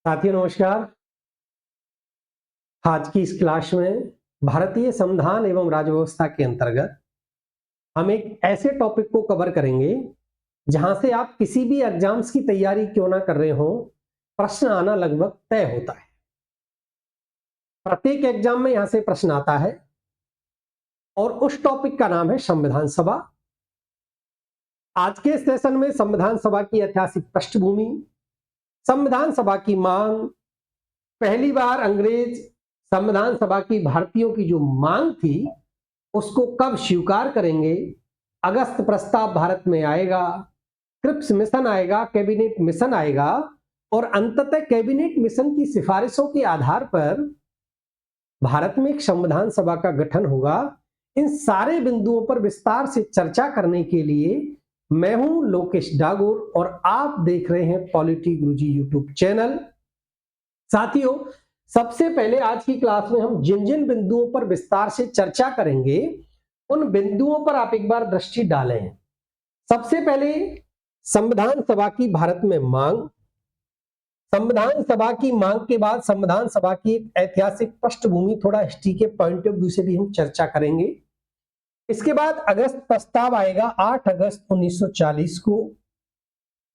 साथियों नमस्कार। आज की इस क्लास में भारतीय संविधान एवं राज्य व्यवस्था के अंतर्गत हम एक ऐसे टॉपिक को कवर करेंगे जहां से आप किसी भी एग्जाम्स की तैयारी क्यों ना कर रहे हो, प्रश्न आना लगभग तय होता है। प्रत्येक एग्जाम में यहां से प्रश्न आता है और उस टॉपिक का नाम है संविधान सभा। आज के सेशन में संविधान सभा की ऐतिहासिक पृष्ठभूमि, संविधान सभा की मांग, पहली बार अंग्रेज संविधान सभा की भारतीयों की जो मांग थी उसको कब स्वीकार करेंगे, अगस्त प्रस्ताव भारत में आएगा, क्रिप्स मिशन आएगा, कैबिनेट मिशन आएगा और अंततः कैबिनेट मिशन की सिफारिशों के आधार पर भारत में एक संविधान सभा का गठन होगा। इन सारे बिंदुओं पर विस्तार से चर्चा करने के लिए मैं हूं लोकेश डागोर और आप देख रहे हैं पॉलिटी गुरुजी यूट्यूब चैनल। साथियों, सबसे पहले आज की क्लास में हम जिन जिन बिंदुओं पर विस्तार से चर्चा करेंगे उन बिंदुओं पर आप एक बार दृष्टि डालें। सबसे पहले संविधान सभा की भारत में मांग, संविधान सभा की मांग के बाद संविधान सभा की एक ऐतिहासिक पृष्ठभूमि, थोड़ा हिस्ट्री के पॉइंट ऑफ व्यू से भी हम चर्चा करेंगे। इसके बाद अगस्त प्रस्ताव आएगा 8 अगस्त 1940 को,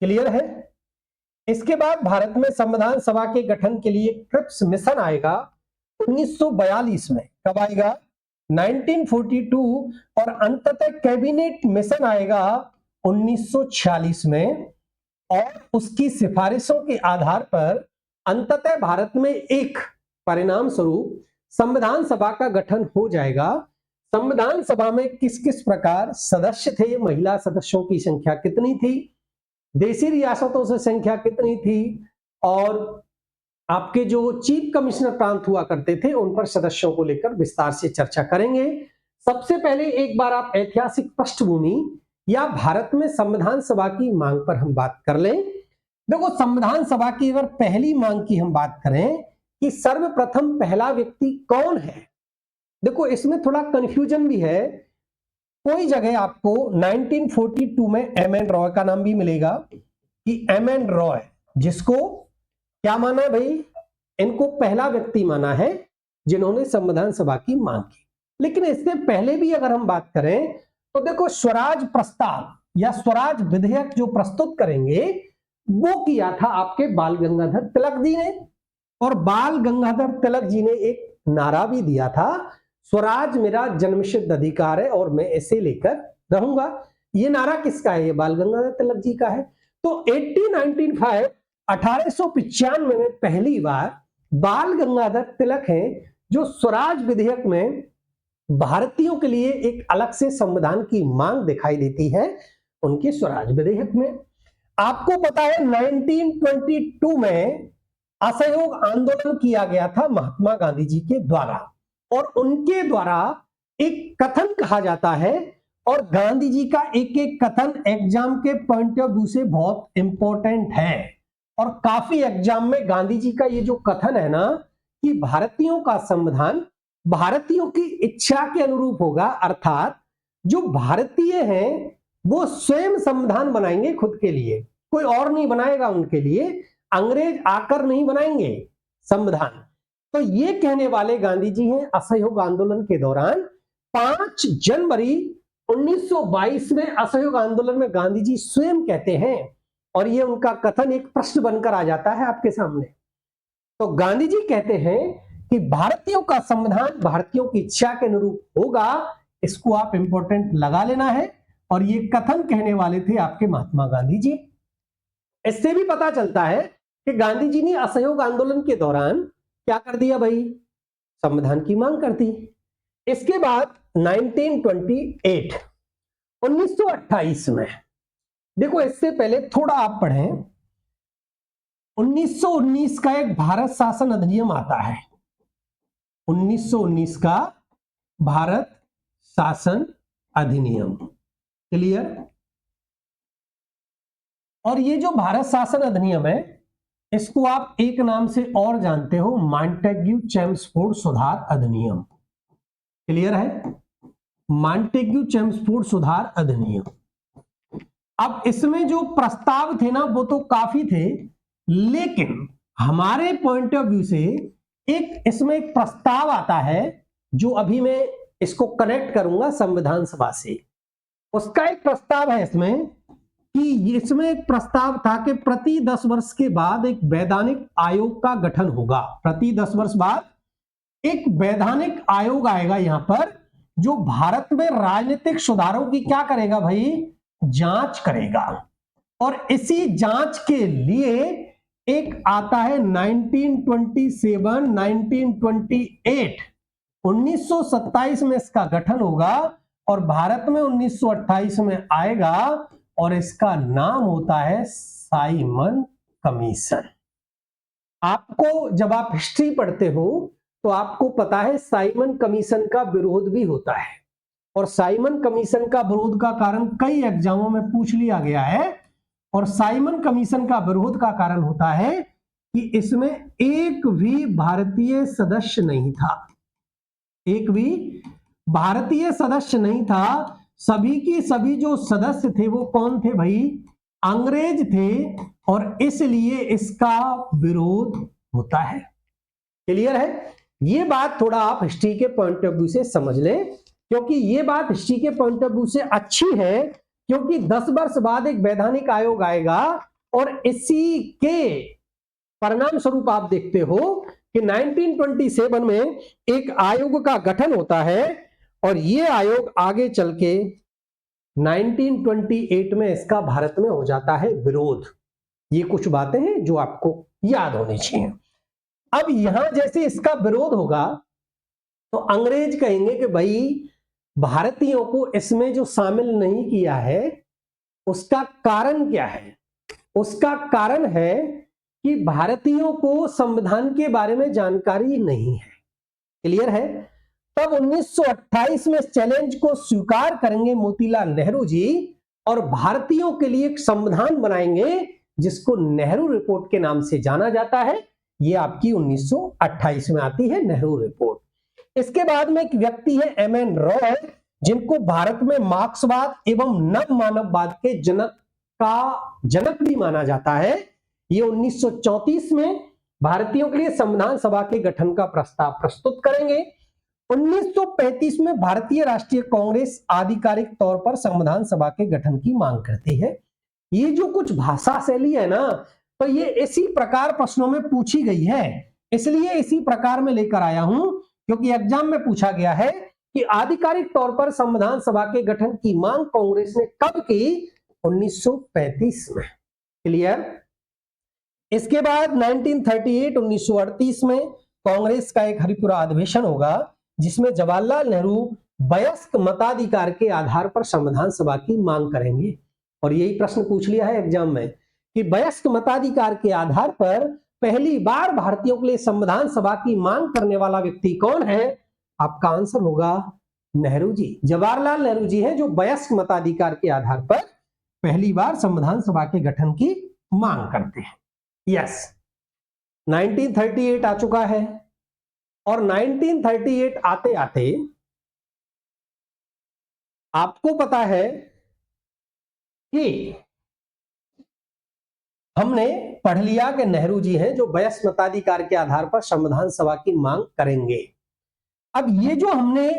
क्लियर है। इसके बाद भारत में संविधान सभा के गठन के लिए क्रिप्स मिशन आएगा 1942 में। कब आएगा? 1942। और अंततः कैबिनेट मिशन आएगा 1946 में और उसकी सिफारिशों के आधार पर अंततः भारत में एक परिणाम स्वरूप संविधान सभा का गठन हो जाएगा। संविधान सभा में किस किस प्रकार सदस्य थे, महिला सदस्यों की संख्या कितनी थी, देशी रियासतों से संख्या कितनी थी और आपके जो चीफ कमिश्नर प्रांत हुआ करते थे उन पर सदस्यों को लेकर विस्तार से चर्चा करेंगे। सबसे पहले एक बार आप ऐतिहासिक पृष्ठभूमि या भारत में संविधान सभा की मांग पर हम बात कर लें। देखो, संविधान सभा की अगर पहली मांग की हम बात करें कि सर्वप्रथम पहला व्यक्ति कौन है, देखो इसमें थोड़ा कंफ्यूजन भी है। कोई जगह आपको 1942 में एम.एन. रॉय का नाम भी मिलेगा कि एम.एन. रॉय, जिसको क्या माना है भाई, इनको पहला व्यक्ति माना है जिन्होंने संविधान सभा की मांग की। लेकिन इससे पहले भी अगर हम बात करें तो देखो, स्वराज प्रस्ताव या स्वराज विधेयक जो प्रस्तुत करेंगे वो किया था आपके बाल गंगाधर तिलक जी ने। और बाल गंगाधर तिलक जी ने एक नारा भी दिया था, स्वराज मेरा जन्मसिद्ध अधिकार है और मैं इसे लेकर रहूंगा। ये नारा किसका है? ये बाल गंगाधर तिलक जी का है। तो 1895 में पहली बार बाल गंगाधर तिलक हैं जो स्वराज विधेयक में भारतीयों के लिए एक अलग से संविधान की मांग दिखाई देती है उनके स्वराज विधेयक में। आपको पता है 1922 में असहयोग आंदोलन किया गया था महात्मा गांधी जी के द्वारा और उनके द्वारा एक कथन कहा जाता है और गांधी जी का एक एक कथन एग्जाम के पॉइंट ऑफ व्यू से बहुत इंपॉर्टेंट है। और काफी एग्जाम में गांधी जी का ये जो कथन है ना कि भारतीयों का संविधान भारतीयों की इच्छा के अनुरूप होगा, अर्थात जो भारतीय हैं वो स्वयं संविधान बनाएंगे खुद के लिए, कोई और नहीं बनाएगा उनके लिए, अंग्रेज आकर नहीं बनाएंगे संविधान। तो ये कहने वाले गांधी जी हैं असहयोग आंदोलन के दौरान। 5 जनवरी 1922 में असहयोग आंदोलन में गांधी जी स्वयं कहते हैं और ये उनका कथन एक प्रश्न बनकर आ जाता है आपके सामने। तो गांधी जी कहते हैं कि भारतीयों का संविधान भारतीयों की इच्छा के अनुरूप होगा, इसको आप इंपॉर्टेंट लगा लेना है। और ये कथन कहने वाले थे आपके महात्मा गांधी जी। इससे भी पता चलता है कि गांधी जी ने असहयोग आंदोलन के दौरान क्या कर दिया भाई, संविधान की मांग कर दी। इसके बाद 1928 में, देखो इससे पहले थोड़ा आप पढ़ें, 1919 का एक भारत शासन अधिनियम आता है। 1919 का भारत शासन अधिनियम, क्लियर। और ये जो भारत शासन अधिनियम है इसको आप एक नाम से और जानते हो, मॉन्टेग्यू-चेम्सफोर्ड सुधार अधिनियम, क्लियर है, मॉन्टेग्यू-चेम्सफोर्ड सुधार अधिनियम। अब इसमें जो प्रस्ताव थे ना वो तो काफी थे, लेकिन हमारे पॉइंट ऑफ व्यू से एक इसमें एक प्रस्ताव आता है, जो अभी मैं इसको कनेक्ट करूंगा संविधान सभा से। उसका एक प्रस्ताव है इसमें कि इसमें एक प्रस्ताव था कि प्रति 10 वर्ष के बाद एक वैधानिक आयोग का गठन होगा। प्रति 10 वर्ष बाद एक वैधानिक आयोग आएगा यहां पर, जो भारत में राजनीतिक सुधारों की क्या करेगा भाई, जांच करेगा। और इसी जांच के लिए एक आता है 1927, 1928, 1927 में इसका गठन होगा और भारत में 1928 में आएगा और इसका नाम होता है साइमन कमीशन। आपको जब आप हिस्ट्री पढ़ते हो तो आपको पता है साइमन कमीशन का विरोध भी होता है, और साइमन कमीशन का विरोध का कारण कई एग्जामों में पूछ लिया गया है। और साइमन कमीशन का विरोध का कारण होता है कि इसमें एक भी भारतीय सदस्य नहीं था, एक भी भारतीय सदस्य नहीं था। सभी की सभी जो सदस्य थे वो कौन थे भाई, अंग्रेज थे, और इसलिए इसका विरोध होता है। क्लियर है? ये बात थोड़ा आप हिस्ट्री के पॉइंट ऑफ व्यू से समझ लें, क्योंकि ये बात हिस्ट्री के पॉइंट ऑफ व्यू से अच्छी है, क्योंकि 10 वर्ष बाद एक वैधानिक आयोग आएगा और इसी के परिणाम स्वरूप आप देखते हो कि 1927 में एक आयोग का गठन होता है और ये आयोग आगे चल के 1928 में इसका भारत में हो जाता है विरोध। ये कुछ बातें हैं जो आपको याद होनी चाहिए। अब यहां जैसे इसका विरोध होगा तो अंग्रेज कहेंगे कि भाई भारतीयों को इसमें जो शामिल नहीं किया है उसका कारण क्या है। उसका कारण है कि भारतीयों को संविधान के बारे में जानकारी नहीं है। क्लियर है? तब 1928 में इस चैलेंज को स्वीकार करेंगे मोतीलाल नेहरू जी और भारतीयों के लिए एक संविधान बनाएंगे जिसको नेहरू रिपोर्ट के नाम से जाना जाता है। ये आपकी 1928 में आती है नेहरू रिपोर्ट। इसके बाद में एक व्यक्ति है एमएन रॉय, जिनको भारत में मार्क्सवाद एवं नव मानववाद के जनक भी माना जाता है। ये 1934 में भारतीयों के लिए संविधान सभा के गठन का प्रस्ताव प्रस्तुत करेंगे। 1935 में भारतीय राष्ट्रीय कांग्रेस आधिकारिक तौर पर संविधान सभा के गठन की मांग करती है। ये जो कुछ भाषा शैली है ना, तो ये इसी प्रकार प्रश्नों में पूछी गई है, इसलिए इसी प्रकार में लेकर आया हूं, क्योंकि एग्जाम में पूछा गया है कि आधिकारिक तौर पर संविधान सभा के गठन की मांग कांग्रेस ने कब की, 1935 में। क्लियर? इसके बाद 1938 1938 में कांग्रेस का एक हरिपुरा अधिवेशन होगा जिसमें जवाहरलाल नेहरू वयस्क मताधिकार के आधार पर संविधान सभा की मांग करेंगे। और यही प्रश्न पूछ लिया है एग्जाम में कि वयस्क मताधिकार के आधार पर पहली बार भारतीयों के लिए संविधान सभा की मांग करने वाला व्यक्ति कौन है? आपका आंसर होगा नेहरू जी। जवाहरलाल नेहरू जी हैं जो वयस्क मताधिकार के आधार पर पहली बार संविधान सभा के गठन की मांग करते हैं। यस, 1938 आ चुका है और 1938 आते आते आपको पता है कि हमने पढ़ लिया कि नेहरू जी हैं जो वयस्क मताधिकार के आधार पर संविधान सभा की मांग करेंगे। अब ये जो हमने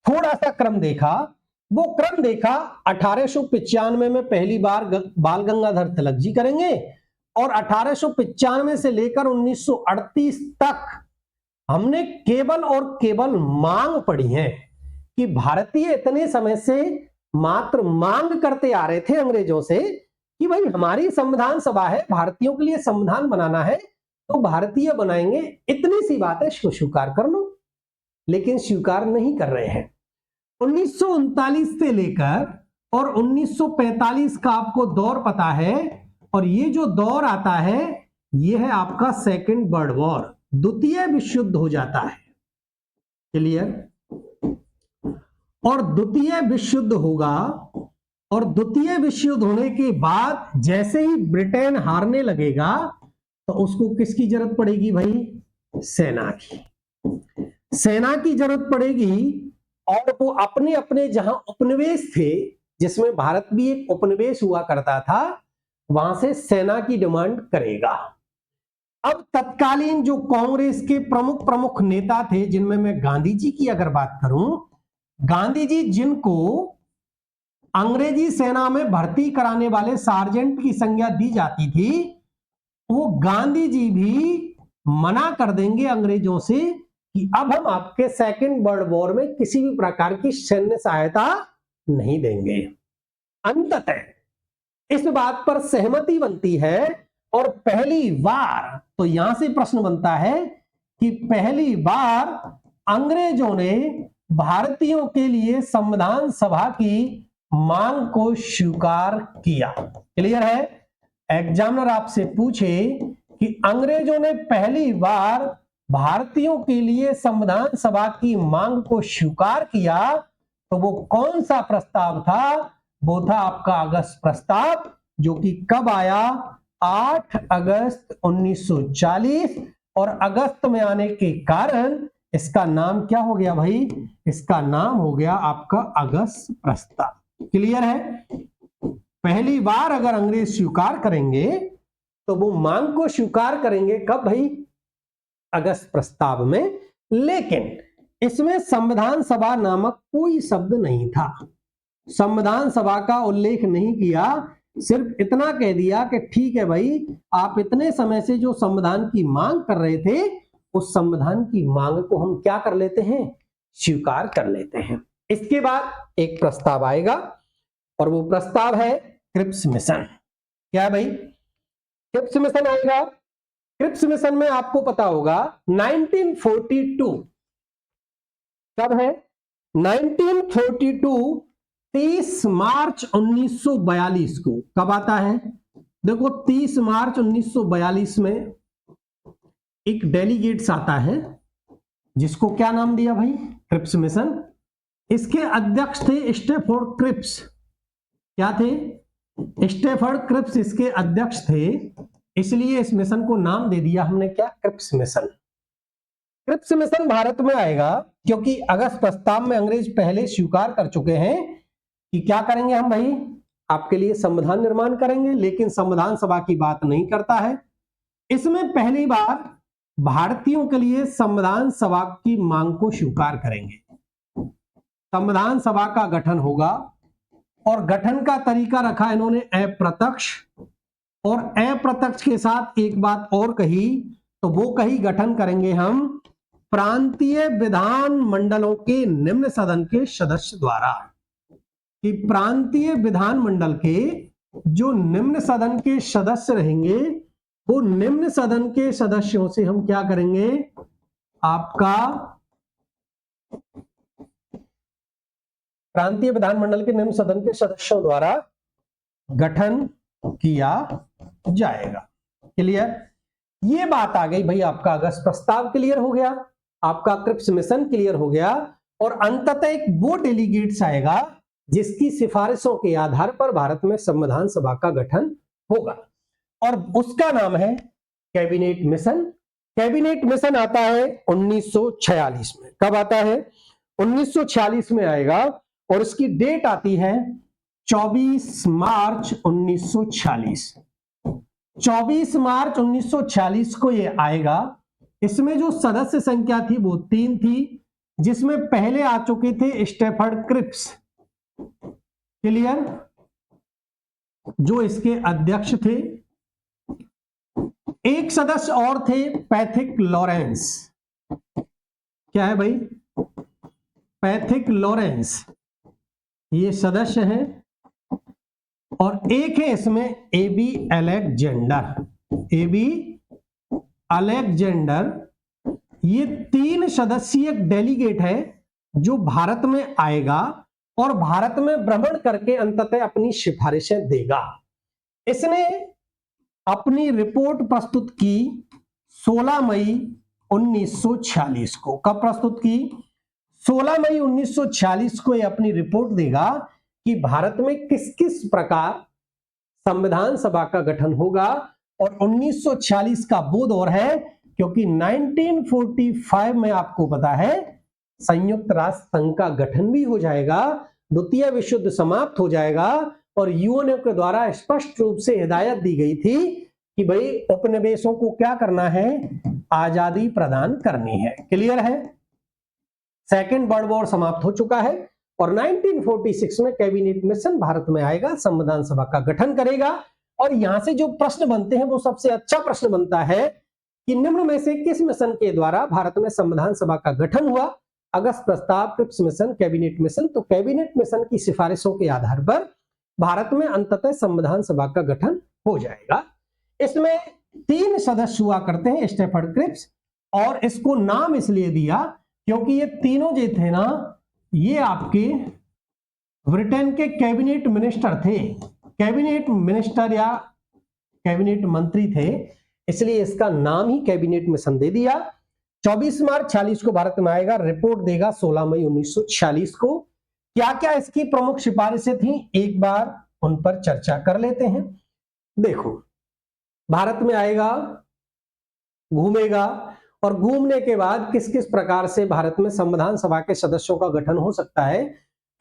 थोड़ा सा क्रम देखा, वो क्रम देखा 1895 में पहली बार बाल गंगाधर तिलक जी करेंगे और 1895 से लेकर 1938 तक हमने केवल और केवल मांग पढ़ी है कि भारतीय इतने समय से मात्र मांग करते आ रहे थे अंग्रेजों से कि भाई हमारी संविधान सभा है, भारतीयों के लिए संविधान बनाना है तो भारतीय बनाएंगे, इतनी सी बात है, स्वीकार कर लो। लेकिन स्वीकार नहीं कर रहे हैं। 1939 से लेकर और 1945 का आपको दौर पता है, और ये जो दौर आता है ये है आपका सेकेंड वर्ल्ड वॉर, द्वितीय विश्व युद्ध हो जाता है। क्लियर? और द्वितीय विश्व युद्ध होगा और द्वितीय विश्व युद्ध होने के बाद जैसे ही ब्रिटेन हारने लगेगा तो उसको किसकी जरूरत पड़ेगी भाई? सेना की। सेना की जरूरत पड़ेगी और वो अपने अपने जहां उपनिवेश थे, जिसमें भारत भी एक उपनिवेश हुआ करता था, वहां से सेना की डिमांड करेगा। अब तत्कालीन जो कांग्रेस के प्रमुख नेता थे, जिनमें मैं गांधी जी की अगर बात करूं, गांधी जी जिनको अंग्रेजी सेना में भर्ती कराने वाले सार्जेंट की संज्ञा दी जाती थी, वो गांधी जी भी मना कर देंगे अंग्रेजों से कि अब हम आपके सेकेंड वर्ल्ड वॉर में किसी भी प्रकार की सैन्य सहायता नहीं देंगे। अंततः इस बात पर सहमति बनती है और पहली बार, तो यहां से प्रश्न बनता है कि पहली बार अंग्रेजों ने भारतीयों के लिए संविधान सभा की मांग को स्वीकार किया। क्लियर है? एग्जामिनर आपसे पूछे कि अंग्रेजों ने पहली बार भारतीयों के लिए संविधान सभा की मांग को स्वीकार किया, तो वो कौन सा प्रस्ताव था? वो था आपका अगस्त प्रस्ताव, जो कि कब आया? 8 अगस्त 1940। और अगस्त में आने के कारण इसका नाम क्या हो गया भाई? इसका नाम हो गया आपका अगस्त प्रस्ताव। क्लियर है? पहली बार अगर अंग्रेज स्वीकार करेंगे तो वो मांग को स्वीकार करेंगे कब भाई? अगस्त प्रस्ताव में। लेकिन इसमें संविधान सभा नामक कोई शब्द नहीं था, संविधान सभा का उल्लेख नहीं किया, सिर्फ इतना कह दिया कि ठीक है भाई, आप इतने समय से जो संविधान की मांग कर रहे थे, उस संविधान की मांग को हम क्या कर लेते हैं? स्वीकार कर लेते हैं। इसके बाद एक प्रस्ताव आएगा और वो प्रस्ताव है क्रिप्स मिशन। क्या है भाई? क्रिप्स मिशन आएगा। क्रिप्स मिशन में आपको पता होगा 1942 कब है? 1942 30 मार्च 1942 को कब आता है? देखो 30 मार्च 1942 में एक डेलीगेट्स आता है, जिसको क्या नाम दिया भाई? Cripps mission. इसके अध्यक्ष थे स्टैफोर्ड क्रिप्स। क्या थे? स्टैफोर्ड क्रिप्स इसके अध्यक्ष थे, इसलिए इस मिशन को नाम दे दिया हमने क्या? Cripps mission. Cripps mission Bharat में आएगा क्योंकि अगस्त प्रस्ताव में अंग्रेज पहले स्वीकार कर चुके हैं कि क्या करेंगे हम भाई? आपके लिए संविधान निर्माण करेंगे, लेकिन संविधान सभा की बात नहीं करता है। इसमें पहली बार भारतीयों के लिए संविधान सभा की मांग को स्वीकार करेंगे। संविधान सभा का गठन होगा और गठन का तरीका रखा इन्होंने अप्रत्यक्ष, और अप्रत्यक्ष के साथ एक बात और कही, तो वो कही गठन करेंगे हम प्रांतीय विधान मंडलों के निम्न सदन के सदस्य द्वारा। कि प्रांतीय विधान मंडल के जो निम्न सदन के सदस्य रहेंगे, वो निम्न सदन के सदस्यों से हम क्या करेंगे? आपका प्रांतीय विधानमंडल के निम्न सदन के सदस्यों द्वारा गठन किया जाएगा। क्लियर? ये बात आ गई भाई। आपका अगस्त प्रस्ताव क्लियर हो गया, आपका क्रिप्स मिशन क्लियर हो गया, और अंततः एक वो डेलीगेट्स आएगा जिसकी सिफारिशों के आधार पर भारत में संविधान सभा का गठन होगा, और उसका नाम है कैबिनेट मिशन। कैबिनेट मिशन आता है 1946 में। कब आता है? 1946 में आएगा, और इसकी डेट आती है 24 मार्च 1946। 24 मार्च 1946 को ये आएगा। इसमें जो सदस्य संख्या थी वो 3 थी, जिसमें पहले आ चुके थे स्टैफोर्ड क्रिप्स। क्लियर? जो इसके अध्यक्ष थे। एक सदस्य और थे पैथिक लॉरेंस। क्या है भाई? पैथिक लॉरेंस, ये सदस्य हैं। और एक है इसमें एबी अलेक्जेंडर। एबी अलेक्जेंडर, ये 3 सदस्यीय डेलीगेट है जो भारत में आएगा और भारत में भ्रमण करके अंततः अपनी सिफारिशें देगा। इसने अपनी रिपोर्ट प्रस्तुत की 16 मई 1946 को। कब प्रस्तुत की? 16 मई 1946 को ये अपनी रिपोर्ट देगा कि भारत में किस किस प्रकार संविधान सभा का गठन होगा। और 1946 का वो दौर है क्योंकि 1945 में आपको पता है संयुक्त राष्ट्र संघ का गठन भी हो जाएगा, द्वितीय विश्व युद्ध समाप्त हो जाएगा, और यूएनओ के द्वारा स्पष्ट रूप से हिदायत दी गई थी कि भाई उपनिवेशों को क्या करना है, आजादी प्रदान करनी है। क्लियर है। सेकेंड वर्ल्ड वॉर समाप्त हो चुका है और 1946 में कैबिनेट मिशन भारत में आएगा, संविधान सभा का गठन करेगा। और यहां से जो प्रश्न बनते हैं वो सबसे अच्छा प्रश्न बनता है कि निम्न में से किस मिशन के द्वारा भारत में संविधान सभा का गठन हुआ। अगस्त प्रस्ताव, क्रिप्स मिशन, कैबिनेट मिशन। तो कैबिनेट मिशन की सिफारिशों के आधार पर भारत में अंततः संविधान सभा का गठन हो जाएगा। इसमें 3 सदस्य हुआ करते हैं, स्टेफर्ड क्रिप्स, और इसको नाम इसलिए दिया क्योंकि ये तीनों जो थे ना, ये आपके ब्रिटेन के कैबिनेट मिनिस्टर थे, कैबिनेट मिनिस्टर या कैबिनेट मंत्री थे, इसलिए इसका नाम ही कैबिनेट मिशन दे दिया। 24 मार्च 46 को भारत में आएगा, रिपोर्ट देगा 16 मई 1946 को। क्या क्या इसकी प्रमुख सिफारिशें थी, एक बार उन पर चर्चा कर लेते हैं। देखो, भारत में आएगा, घूमेगा, और घूमने के बाद किस किस प्रकार से भारत में संविधान सभा के सदस्यों का गठन हो सकता है,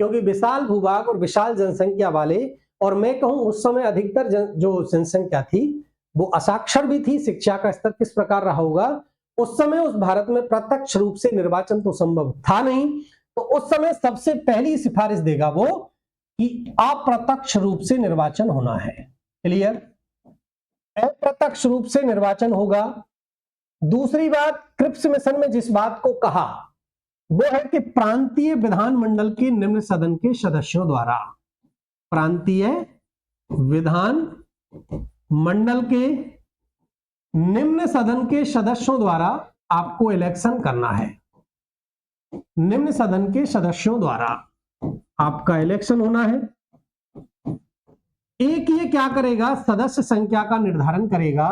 क्योंकि विशाल भूभाग और विशाल जनसंख्या वाले, और मैं कहूं उस समय अधिकतर जो जनसंख्या थी वो असाक्षर भी थी, शिक्षा का स्तर किस प्रकार रहा होगा उस समय। उस भारत में प्रत्यक्ष रूप से निर्वाचन तो संभव था नहीं, तो उस समय सबसे पहली सिफारिश देगा वो कि अप्रत्यक्ष रूप से निर्वाचन होना है। क्लियर, अप्रत्यक्ष रूप से निर्वाचन होगा। दूसरी बात, क्रिप्स मिशन में जिस बात को कहा वो है कि प्रांतीय विधानमंडल के निम्न सदन के सदस्यों द्वारा, प्रांतीय विधान मंडल के निम्न सदन के सदस्यों द्वारा आपको इलेक्शन करना है। निम्न सदन के सदस्यों द्वारा आपका इलेक्शन होना है। एक ये क्या करेगा, सदस्य संख्या का निर्धारण करेगा,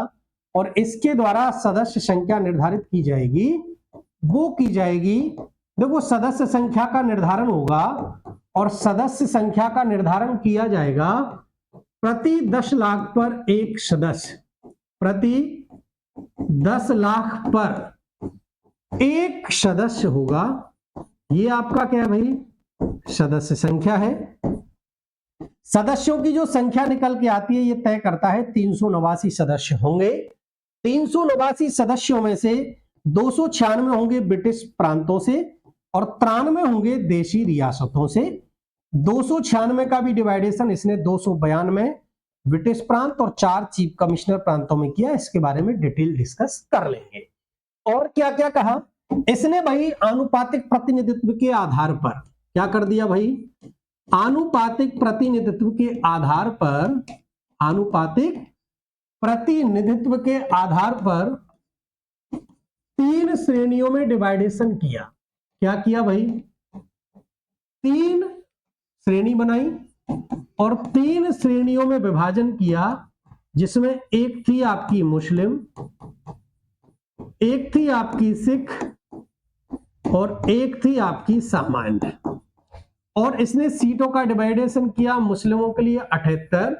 और इसके द्वारा सदस्य संख्या निर्धारित की जाएगी, वो की जाएगी। देखो, सदस्य संख्या का निर्धारण होगा और सदस्य संख्या का निर्धारण किया जाएगा प्रति 10 लाख पर एक सदस्य, प्रति 10 लाख पर एक सदस्य होगा। ये आपका क्या है भाई, सदस्य संख्या है। सदस्यों की जो संख्या निकल के आती है ये तय करता है 389 सदस्य होंगे। 389 सदस्यों में से 296 होंगे ब्रिटिश प्रांतों से और 93 होंगे देशी रियासतों से। 296 का भी डिवाइडेशन इसने 292 ब्रिटिश प्रांत और 4 चीफ कमिश्नर प्रांतों में किया। इसके बारे में डिटेल डिस्कस कर लेंगे। और क्या क्या कहा इसने भाई, आनुपातिक प्रतिनिधित्व के आधार पर क्या कर दिया भाई, आनुपातिक प्रतिनिधित्व के आधार पर, आनुपातिक प्रतिनिधित्व के आधार पर 3 श्रेणियों में डिवाइडेशन किया। क्या किया भाई, 3 श्रेणी बनाई और 3 श्रेणियों में विभाजन किया, जिसमें एक थी आपकी मुस्लिम, एक थी आपकी सिख और एक थी आपकी सामान्य। और इसने सीटों का डिवाइडेशन किया, मुस्लिमों के लिए 78,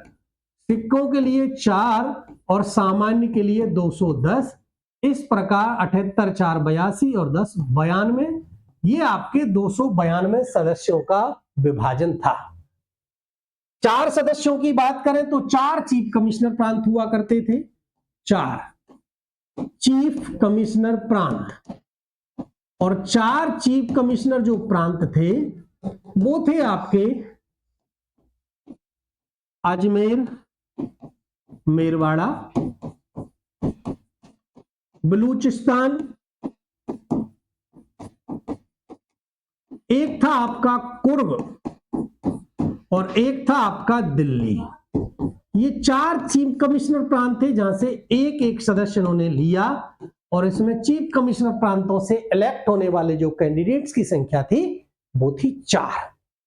सिखों के लिए 4 और सामान्य के लिए 210। इस प्रकार 78, 4, 82 और 10, 92। ये आपके 292 सदस्यों का विभाजन था। 4 सदस्यों की बात करें तो 4 चीफ कमिश्नर प्रांत हुआ करते थे, 4 चीफ कमिश्नर प्रांत। और 4 चीफ कमिश्नर जो प्रांत थे वो थे आपके अजमेर, मेरवाड़ा, बलूचिस्तान, एक था आपका कुर्ग और एक था आपका दिल्ली। ये 4 चीफ कमिश्नर प्रांत थे जहां से एक एक सदस्य उन्होंने लिया। और इसमें चीफ कमिश्नर प्रांतों से इलेक्ट होने वाले जो कैंडिडेट्स की संख्या थी वो थी 4।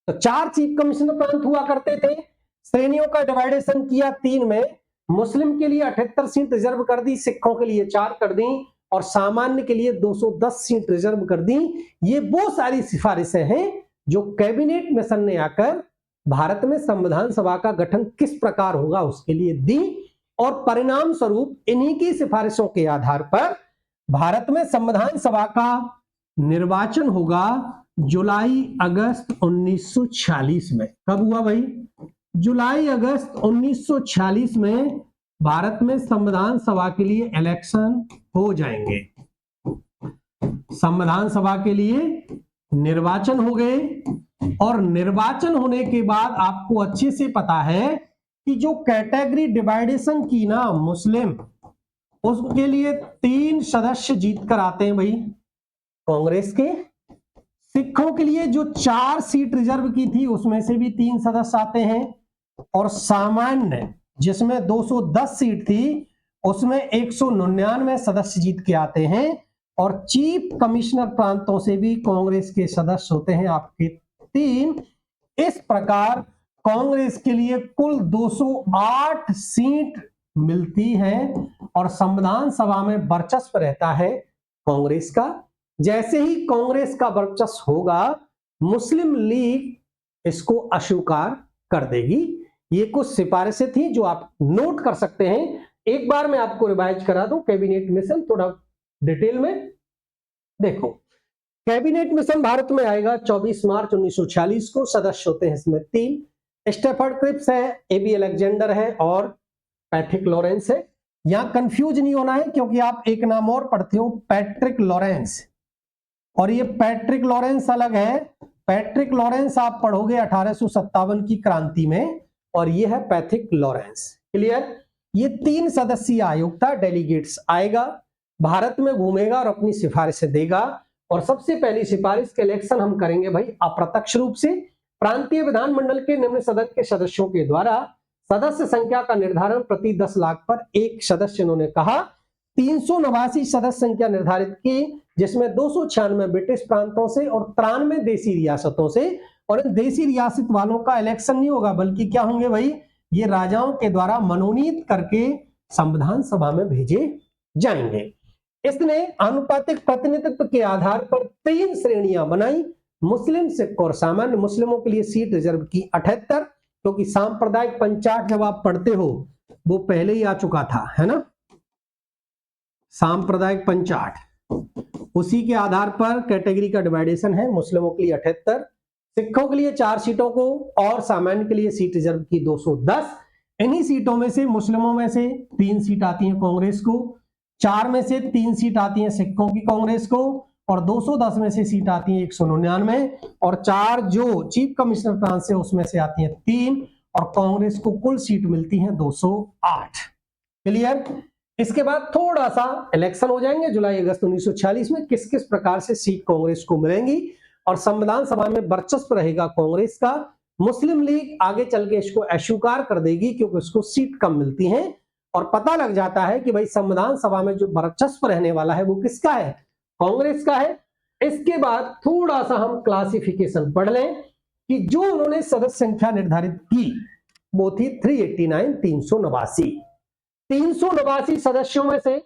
तो 4 चीफ कमिश्नर प्रांत हुआ करते थे। श्रेणियों का डिवाइडेशन किया 3 में, मुस्लिम के लिए 78 सीट रिजर्व कर दी, सिखों के लिए 4 कर दी और सामान्य के लिए 210 सीट रिजर्व कर दी। ये वो सारी सिफारिशें हैं जो कैबिनेट मिशन ने आकर भारत में संविधान सभा का गठन किस प्रकार होगा उसके लिए दी। और परिणाम स्वरूप इन्हीं की सिफारिशों के आधार पर भारत में संविधान सभा का निर्वाचन होगा जुलाई अगस्त 1946 में। कब हुआ भाई, जुलाई अगस्त 1946 में भारत में संविधान सभा के लिए इलेक्शन हो जाएंगे, संविधान सभा के लिए निर्वाचन हो गए, और निर्वाचन होने के बाद आपको अच्छे से पता है कि जो कैटेगरी डिवाइडेशन की ना मुस्लिम, उसके लिए 3 सदस्य जीत कर आते हैं भाई कांग्रेस के। सिखों के लिए जो 4 सीट रिजर्व की थी उसमें से भी 3 सदस्य आते हैं, और सामान्य जिसमें 210 सीट थी उसमें 199 सदस्य जीत के आते हैं, और चीफ कमिश्नर प्रांतों से भी कांग्रेस के सदस्य होते हैं आपके 3। इस प्रकार कांग्रेस के लिए कुल 208 सीट मिलती है और संविधान सभा में वर्चस्व रहता है कांग्रेस का। जैसे ही कांग्रेस का वर्चस्व होगा, मुस्लिम लीग इसको अस्वीकार कर देगी। ये कुछ सिफारिशें थी जो आप नोट कर सकते हैं। एक बार मैं आपको रिवाइज करा दूं कैबिनेट मिशन थोड़ा डिटेल में। देखो, कैबिनेट मिशन भारत में आएगा 24 मार्च 1946 को। सदस्य होते हैं इसमें 3, स्टेफर्ड क्रिप्स है, एबी अलेक्जेंडर है और पैट्रिक लॉरेंस है। यहां कंफ्यूज नहीं होना है क्योंकि आप एक नाम और पढ़ते हो पैट्रिक लॉरेंस, और ये पैट्रिक लॉरेंस अलग है। पैट्रिक लॉरेंस आप पढ़ोगे 1857 की क्रांति में, और ये है पैट्रिक लॉरेंस। क्लियर? ये 3 सदस्यीय आयोग था। डेलीगेट्स आएगा, भारत में घूमेगा और अपनी सिफारिशें देगा। और सबसे पहली सिफारिश के इलेक्शन हम करेंगे भाई अप्रत्यक्ष रूप से। प्रांतीय विधानमंडल के निम्न सदन के सदस्यों के द्वारा सदस्य संख्या का निर्धारण प्रति 10 लाख पर 1 सदस्य, इन्होंने कहा 389 सदस्य संख्या निर्धारित की, जिसमें 296 ब्रिटिश प्रांतों से और 93 देसी रियासतों से। और इन देसी रियासत वालों का इलेक्शन नहीं होगा, बल्कि क्या होंगे भाई, ये राजाओं के द्वारा मनोनीत करके संविधान सभा में भेजे जाएंगे। इसने आनुपातिक प्रतिनिधित्व के आधार पर 3 श्रेणियां बनाई, मुस्लिम, सिख और सामान्य। मुस्लिमों के लिए सीट रिजर्व की 78, क्योंकि सांप्रदायिक पंचाट जब आप पढ़ते हो वो पहले ही आ चुका था, है ना, सांप्रदायिक पंचाट, उसी के आधार पर कैटेगरी का डिवाइडेशन है। मुस्लिमों के लिए 78, सिखों के लिए 4 सीटों को और सामान्य के लिए सीट रिजर्व की 210। इन्हीं सीटों में से मुस्लिमों में से 3 सीट आती है कांग्रेस को, 4 में से 3 सीट आती है सिखों की कांग्रेस को, और 210 में से सीट आती है 199, और 4 जो चीफ कमिश्नर प्रांत से उसमें से आती है 3, और कांग्रेस को कुल सीट मिलती है 208। क्लियर? इसके बाद थोड़ा सा इलेक्शन हो जाएंगे जुलाई अगस्त 1946 में, किस किस प्रकार से सीट कांग्रेस को मिलेंगी, और संविधान सभा में वर्चस्व रहेगा कांग्रेस का। मुस्लिम लीग आगे चल के इसको अस्वीकार कर देगी क्योंकि उसको सीट कम मिलती है, और पता लग जाता है कि भाई संविधान सभा में जो वर्चस्व रहने वाला है वो किसका है, कांग्रेस का है। इसके बाद थोड़ा सा हम क्लासिफिकेशन पढ़ लें कि जो उन्होंने सदस्य संख्या निर्धारित की वो थी 389, 389 सदस्यों में से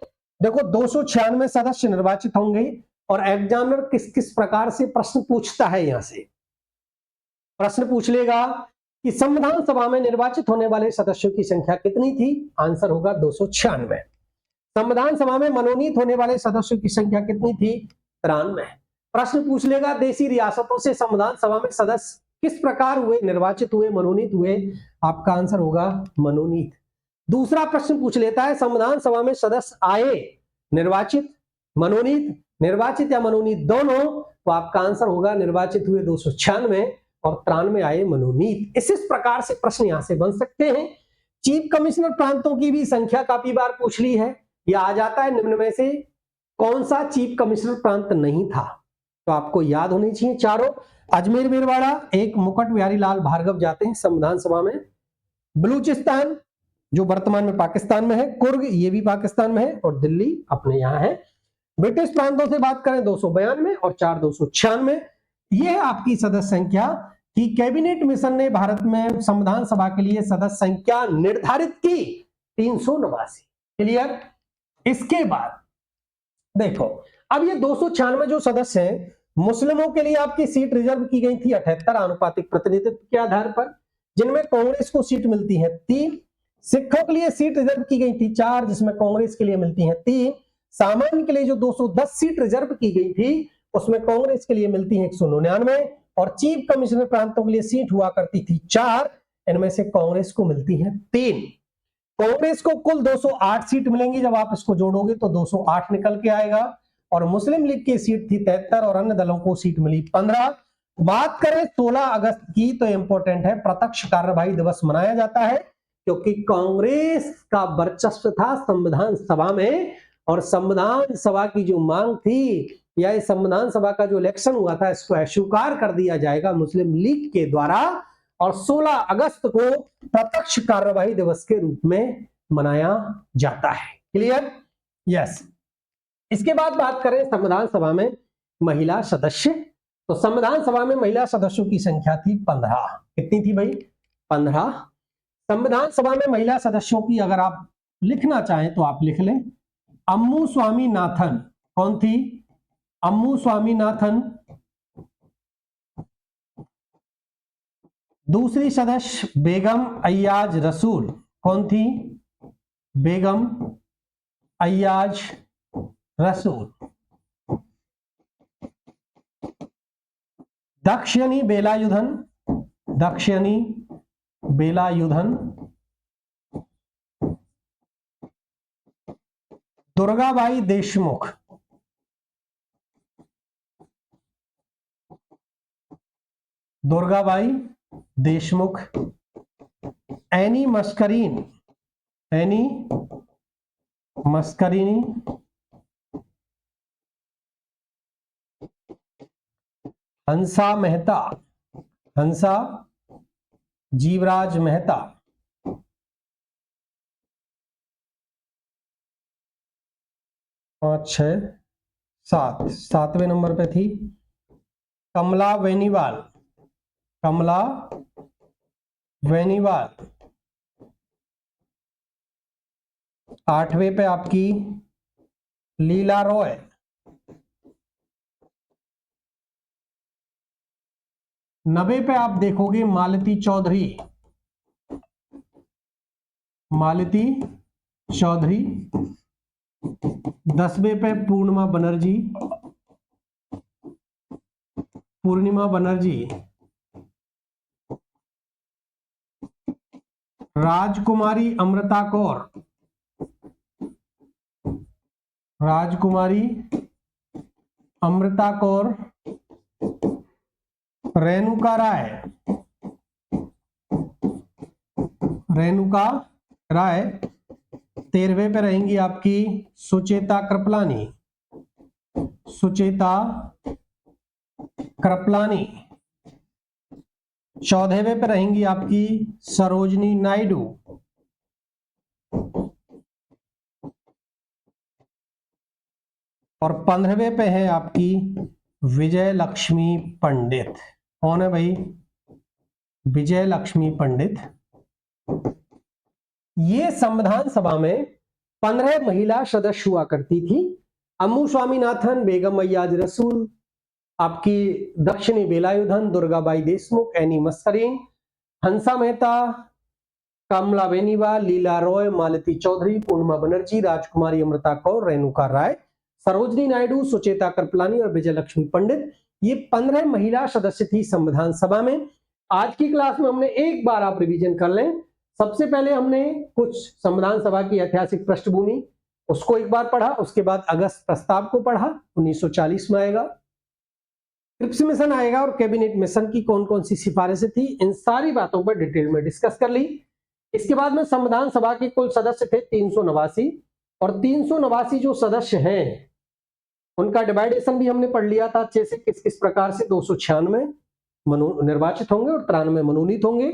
देखो 296 सदस्य निर्वाचित होंगे। और एग्जामिनर किस किस प्रकार से प्रश्न पूछता है, यहां से प्रश्न पूछ लेगा कि संविधान सभा में निर्वाचित होने वाले सदस्यों की संख्या कितनी थी, आंसर होगा 296। संविधान सभा में मनोनीत होने वाले सदस्यों की संख्या कितनी थी, 93। प्रश्न पूछ लेगा देसी रियासतों से संविधान सभा में सदस्य किस प्रकार हुए, निर्वाचित हुए, मनोनीत हुए, आपका आंसर होगा मनोनीत। दूसरा प्रश्न पूछ लेता है संविधान सभा में सदस्य आए निर्वाचित, मनोनीत, निर्वाचित या मनोनीत दोनों, तो आपका आंसर होगा निर्वाचित हुए 296 और 93 आए मनोनीत। इस प्रकार से प्रश्न यहां से बन सकते हैं। चीफ कमिश्नर प्रांतों की भी संख्या काफी बार पूछ ली है। यह आ जाता है निम्न में से कौन सा चीफ कमिश्नर प्रांत नहीं था, तो आपको याद होनी चाहिए चारों। अजमेर मेरवाड़ा, एक मुकुट बिहारी लाल भार्गव जाते हैं संविधान सभा में। बलूचिस्तान जो वर्तमान में पाकिस्तान में है, कुर्ग ये भी पाकिस्तान में है, और दिल्ली अपने यहां है। ब्रिटिश प्रांतों से बात करें 292 और 4 296। यह है आपकी सदस्य संख्या कि कैबिनेट मिशन ने भारत में संविधान सभा के लिए सदस्य संख्या निर्धारित की 389। क्लियर? इसके बाद देखो, अब ये 296 जो सदस्य हैं, मुस्लिमों के लिए आपकी सीट रिजर्व की गई थी 78 आनुपातिक प्रतिनिधित्व के आधार पर, जिनमें कांग्रेस को सीट मिलती है 3। सिखों के लिए सीट रिजर्व की गई थी 4, जिसमें कांग्रेस के लिए मिलती है 3। सामान्य के लिए जो 210 सीट रिजर्व की गई थी उसमें कांग्रेस के लिए मिलती है 199, और चीफ कमिश्नर प्रांतों के लिए सीट हुआ करती थी 4, इनमें से कांग्रेस को मिलती है 3। कांग्रेस को कुल 208 सीट मिलेंगी, जब आप इसको जोड़ोगे तो 208 निकल के आएगा, और मुस्लिम लीग की सीट थी 73 और अन्य दलों को सीट मिली 15। बात करें 16 अगस्त की तो इंपॉर्टेंट है, प्रत्यक्ष कार्यवाही दिवस मनाया जाता है क्योंकि कांग्रेस का वर्चस्व था संविधान सभा में, और संविधान सभा की जो मांग थी या इस संविधान सभा का जो इलेक्शन हुआ था इसको अस्वीकार कर दिया जाएगा मुस्लिम लीग के द्वारा, और 16 अगस्त को प्रत्यक्ष कार्यवाही दिवस के रूप में मनाया जाता है। क्लियर? यस। इसके बाद बात करें संविधान सभा में महिला सदस्य, तो संविधान सभा में महिला सदस्यों की संख्या थी 15। कितनी थी भाई? 15। संविधान सभा में महिला सदस्यों की अगर आप लिखना चाहें तो आप लिख लें, अम्मू स्वामीनाथन। कौन थी? अम्मू स्वामीनाथन। दूसरी सदस्य बेगम अय्याज रसूल। कौन थी? बेगम अय्याज रसूल। दक्षिणी बेलायुधन। दक्षिणी बेलायुधन। दुर्गाबाई देशमुख। दुर्गाबाई देशमुख। एनी मस्करीन। एनी मस्करीनी। हंसा मेहता। हंसा जीवराज मेहता। 5, 6, 7, 7वें नंबर पे थी कमला बेनीवाल। कमला बेनीवाल। 8वें पे आपकी लीला रॉय। 90 पे आप देखोगे मालती चौधरी। मालती चौधरी। 10वें पे पूर्णिमा बनर्जी। पूर्णिमा बनर्जी। राजकुमारी अमृता कौर। राजकुमारी अमृता कौर। रेणुका राय। रेणुका राय। 13वें पे रहेंगी आपकी सुचेता कृपलानी। सुचेता कृपलानी। 14वें पे रहेंगी आपकी सरोजनी नायडू। और 15वें पे है आपकी विजय लक्ष्मी पंडित। कौन है भाई? विजय लक्ष्मी पंडित। ये संविधान सभा में 15 महिला सदस्य हुआ करती थी। अम्मू स्वामीनाथन, बेगम अय्याज रसूल, आपकी दक्षिणी बेलायुधन, दुर्गाबाई देशमुख, एनी मस्करीन, हंसा मेहता, कमला बेनीवाल, लीला रॉय, मालती चौधरी, पूर्णिमा बनर्जी, राजकुमारी अमृता कौर, रेणुका राय, सरोजनी नायडू, सुचेता कृपलानी और विजय लक्ष्मी पंडित। ये 15 महिला सदस्य थी संविधान सभा में। आज की क्लास में हमने एक बार आप रिवीजन कर लें। सबसे पहले हमने कुछ संविधान सभा की ऐतिहासिक पृष्ठभूमि उसको एक बार पढ़ा, उसके बाद अगस्त प्रस्ताव को पढ़ा, 1940 में आएगा, क्रिप्स मिशन आएगा और कैबिनेट मिशन की कौन कौन सी सिफारिशें थी, इन सारी बातों पर डिटेल में डिस्कस कर ली। इसके बाद में संविधान सभा के कुल सदस्य थे 389, और 389 जो सदस्य हैं उनका डिवाइडेशन भी हमने पढ़ लिया था अच्छे से, किस किस प्रकार से 296 निर्वाचित होंगे और 93 मनोनीत होंगे।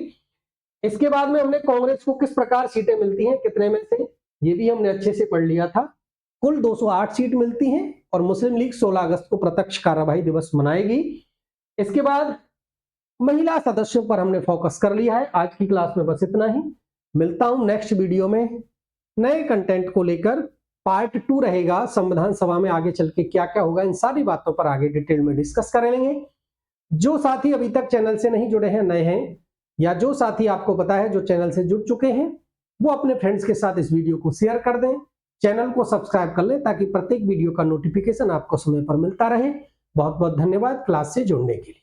इसके बाद में हमने कांग्रेस को किस प्रकार सीटें मिलती हैं, कितने में से, ये भी हमने अच्छे से पढ़ लिया था। कुल 208 सीट मिलती हैं और मुस्लिम लीग 16 अगस्त को प्रत्यक्ष कार्यवाही दिवस मनाएगी। इसके बाद महिला सदस्यों पर हमने फोकस कर लिया है। आज की क्लास में बस इतना ही। मिलता हूं नेक्स्ट वीडियो में नए कंटेंट को लेकर। पार्ट 2 रहेगा, संविधान सभा में आगे चल के क्या क्या होगा, इन सारी बातों पर आगे डिटेल में डिस्कस करेंगे। जो साथी अभी तक चैनल से नहीं जुड़े हैं, नए हैं, या जो साथी आपको पता है जो चैनल से जुड़ चुके हैं, वो अपने फ्रेंड्स के साथ इस वीडियो को शेयर कर दें, चैनल को सब्सक्राइब कर लें ताकि प्रत्येक वीडियो का नोटिफिकेशन आपको समय पर मिलता रहे। बहुत बहुत धन्यवाद क्लास से जुड़ने के लिए।